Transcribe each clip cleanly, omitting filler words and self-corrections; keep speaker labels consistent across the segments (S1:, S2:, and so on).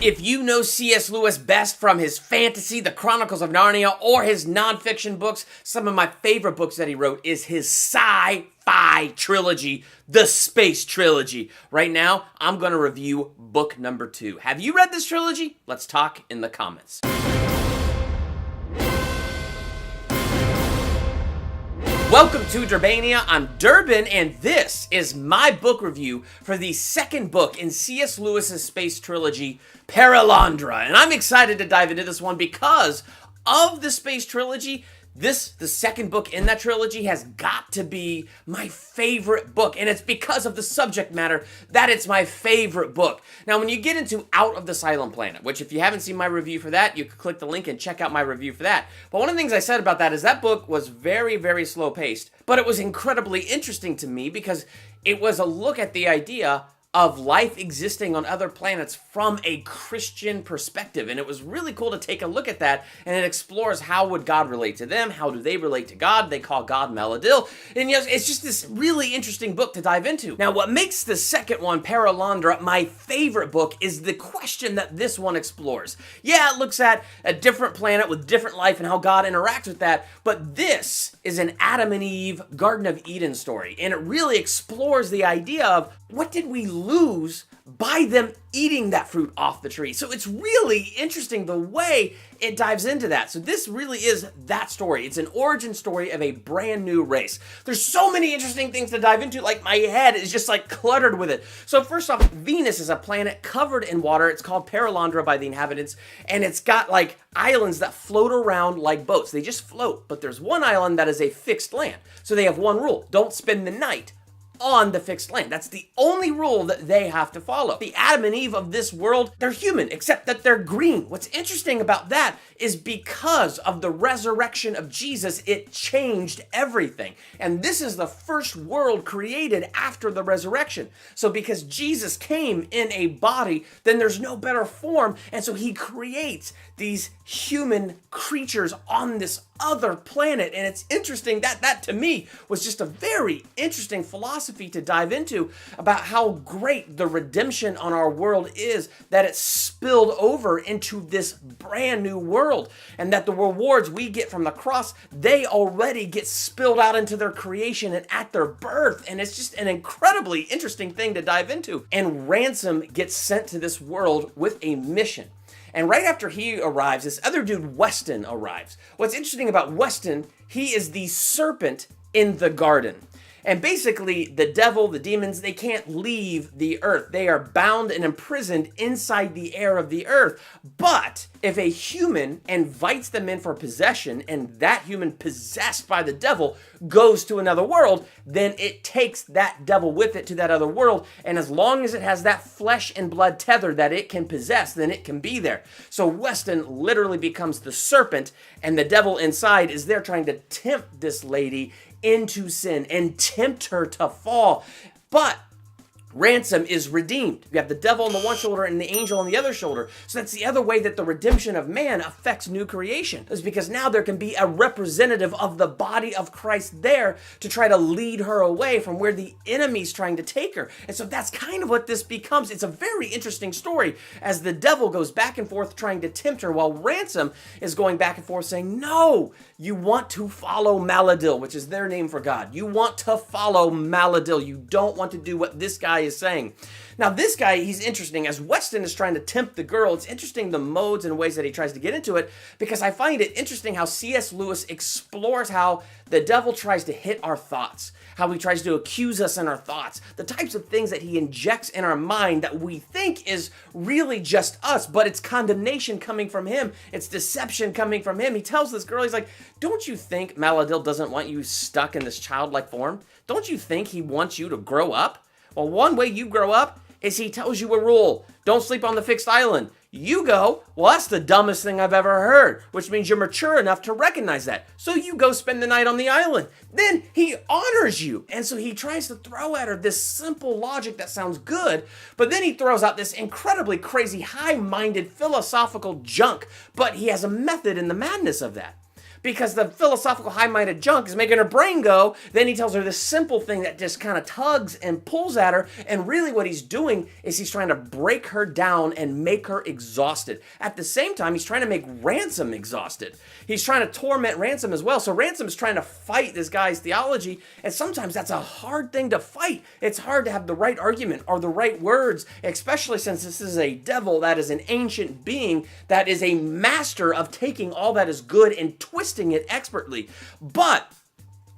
S1: If you know C.S. Lewis best from his fantasy, The Chronicles of Narnia, or his nonfiction books, some of my favorite books that he wrote is his sci-fi trilogy, the Space Trilogy. Right now, I'm going to review book number 2. Have you read this trilogy? Let's talk in the comments. Welcome to Durbania. I'm Durbin, and this is my book review for the second book in C.S. Lewis's space trilogy, Perelandra. And I'm excited to dive into this one because of the space trilogy. The second book in that trilogy has got to be my favorite book, and it's because of the subject matter that it's my favorite book. Now, when you get into Out of the Silent Planet, which if you haven't seen my review for that, you can click the link and check out my review for that. But one of the things I said about that is that book was very, very slow paced, but it was incredibly interesting to me because it was a look at the idea of life existing on other planets from a Christian perspective. And it was really cool to take a look at that, and it explores how would God relate to them, how do they relate to God, they call God Maladil, and it's just this really interesting book to dive into. Now, what makes the second one, Perelandra, my favorite book is the question that this one explores. Yeah, it looks at a different planet with different life and how God interacts with that, but this is an Adam and Eve Garden of Eden story, and it really explores the idea of what did we lose by them eating that fruit off the tree. So it's really interesting the way it dives into that. So this really is that story. It's an origin story of a brand new race. There's so many interesting things to dive into, like my head is just like cluttered with it. So first off, Venus is a planet covered in water. It's called Perelandra by the inhabitants, and it's got like islands that float around like boats. They just float, but there's one island that is a fixed land. So they have one rule: don't spend the night on the fixed land. That's the only rule that they have to follow. The Adam and Eve of this world, they're human, except that they're green. What's interesting about that is because of the resurrection of Jesus, it changed everything. And this is the first world created after the resurrection. So because Jesus came in a body, then there's no better form. And so he creates these human creatures on this other planet. And it's interesting that to me was just a very interesting philosophy to dive into about how great the redemption on our world is, that it's spilled over into this brand new world, and that the rewards we get from the cross, they already get spilled out into their creation and at their birth. And it's just an incredibly interesting thing to dive into. And Ransom gets sent to this world with a mission. And right after he arrives, this other dude, Weston, arrives. What's interesting about Weston, he is the serpent in the garden. And basically, the devil, the demons, they can't leave the earth. They are bound and imprisoned inside the air of the earth. But if a human invites them in for possession, and that human possessed by the devil goes to another world, then it takes that devil with it to that other world. And as long as it has that flesh and blood tether that it can possess, then it can be there. So Weston literally becomes the serpent, and the devil inside is there trying to tempt this lady into sin and tempt her to fall. But Ransom is redeemed. You have the devil on the one shoulder and the angel on the other shoulder. So that's the other way that the redemption of man affects new creation, is because now there can be a representative of the body of Christ there to try to lead her away from where the enemy's trying to take her. And so that's kind of what this becomes. It's a very interesting story as the devil goes back and forth trying to tempt her, while Ransom is going back and forth saying, no, you want to follow Maladil, which is their name for God. You want to follow Maladil. You don't want to do what this guy is saying. Now, this guy, he's interesting. As Weston is trying to tempt the girl, it's interesting the modes and ways that he tries to get into it, because I find it interesting how C.S. Lewis explores how the devil tries to hit our thoughts, how he tries to accuse us in our thoughts, the types of things that he injects in our mind that we think is really just us, but it's condemnation coming from him. It's deception coming from him. He tells this girl, he's like, don't you think Maladil doesn't want you stuck in this childlike form? Don't you think he wants you to grow up? Well, one way you grow up is he tells you a rule. Don't sleep on the fixed island. You go, well, that's the dumbest thing I've ever heard, which means you're mature enough to recognize that. So you go spend the night on the island. Then he honors you. And so he tries to throw at her this simple logic that sounds good, but then he throws out this incredibly crazy, high-minded, philosophical junk, but he has a method in the madness of that. because the philosophical high-minded junk is making her brain go. Then he tells her this simple thing that just kind of tugs and pulls at her, and really what he's doing is he's trying to break her down and make her exhausted. At the same time, he's trying to make Ransom exhausted. He's trying to torment Ransom as well. So Ransom is trying to fight this guy's theology, and sometimes that's a hard thing to fight. It's hard to have the right argument or the right words, especially since this is a devil that is an ancient being that is a master of taking all that is good and twisting it expertly. But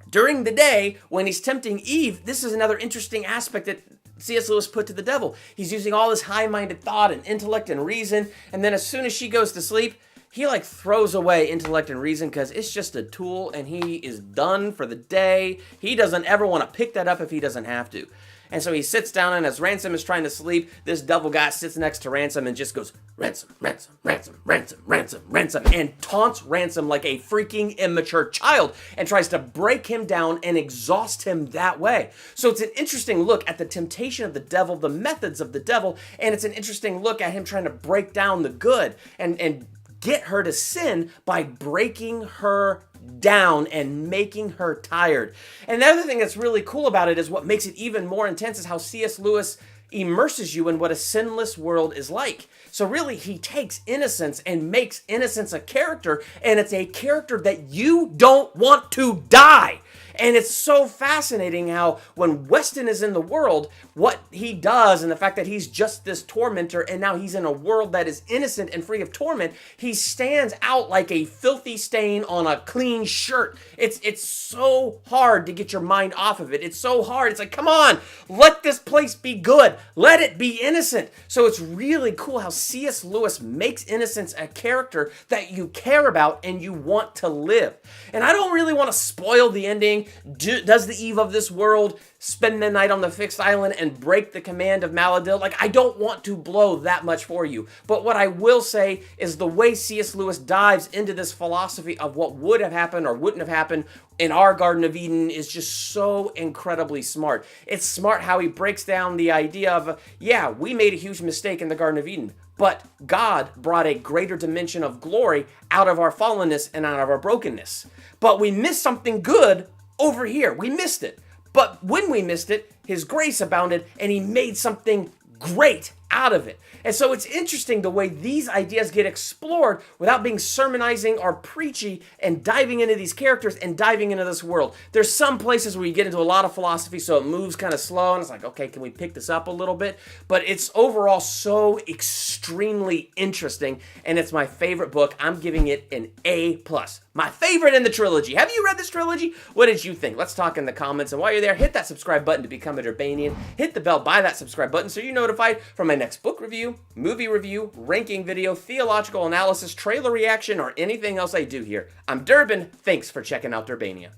S1: during the day, when he's tempting Eve, this is another interesting aspect that C.S. Lewis put to the devil. He's using all this high-minded thought and intellect and reason, and then as soon as she goes to sleep, he like throws away intellect and reason because it's just a tool and he is done for the day. He doesn't ever want to pick that up if he doesn't have to. And so he sits down, and as Ransom is trying to sleep, this devil guy sits next to Ransom and just goes, Ransom, Ransom, Ransom, Ransom, Ransom, Ransom, and taunts Ransom like a freaking immature child and tries to break him down and exhaust him that way. So it's an interesting look at the temptation of the devil, the methods of the devil, and it's an interesting look at him trying to break down the good and get her to sin by breaking her down and making her tired. And the other thing that's really cool about it is what makes it even more intense is how C.S. Lewis immerses you in what a sinless world is like. So really, he takes innocence and makes innocence a character, and it's a character that you don't want to die. And it's so fascinating how when Weston is in the world, what he does and the fact that he's just this tormentor and now he's in a world that is innocent and free of torment, he stands out like a filthy stain on a clean shirt. It's so hard to get your mind off of it. It's so hard. It's like, come on, let this place be good. Let it be innocent. So it's really cool how C.S. Lewis makes innocence a character that you care about and you want to live. And I don't really want to spoil the ending. Does the Eve of this world spend the night on the fixed island and break the command of Maladil? Like, I don't want to blow that much for you. But what I will say is the way C.S. Lewis dives into this philosophy of what would have happened or wouldn't have happened in our Garden of Eden is just so incredibly smart. It's smart how he breaks down the idea of, yeah, we made a huge mistake in the Garden of Eden, but God brought a greater dimension of glory out of our fallenness and out of our brokenness. But we missed something good over here. We missed it. But when we missed it, his grace abounded and he made something great out of it. And so it's interesting the way these ideas get explored without being sermonizing or preachy and diving into these characters and diving into this world. There's some places where you get into a lot of philosophy, so it moves kind of slow, and it's like, okay, can we pick this up a little bit? But it's overall so extremely interesting, and it's my favorite book. I'm giving it an A+. My favorite in the trilogy. Have you read this trilogy? What did you think? Let's talk in the comments, and while you're there, hit that subscribe button to become a Durbanian. Hit the bell by that subscribe button so you're notified from my next book review, movie review, ranking video, theological analysis, trailer reaction, or anything else I do here. I'm Durbin. Thanks for checking out Durbania.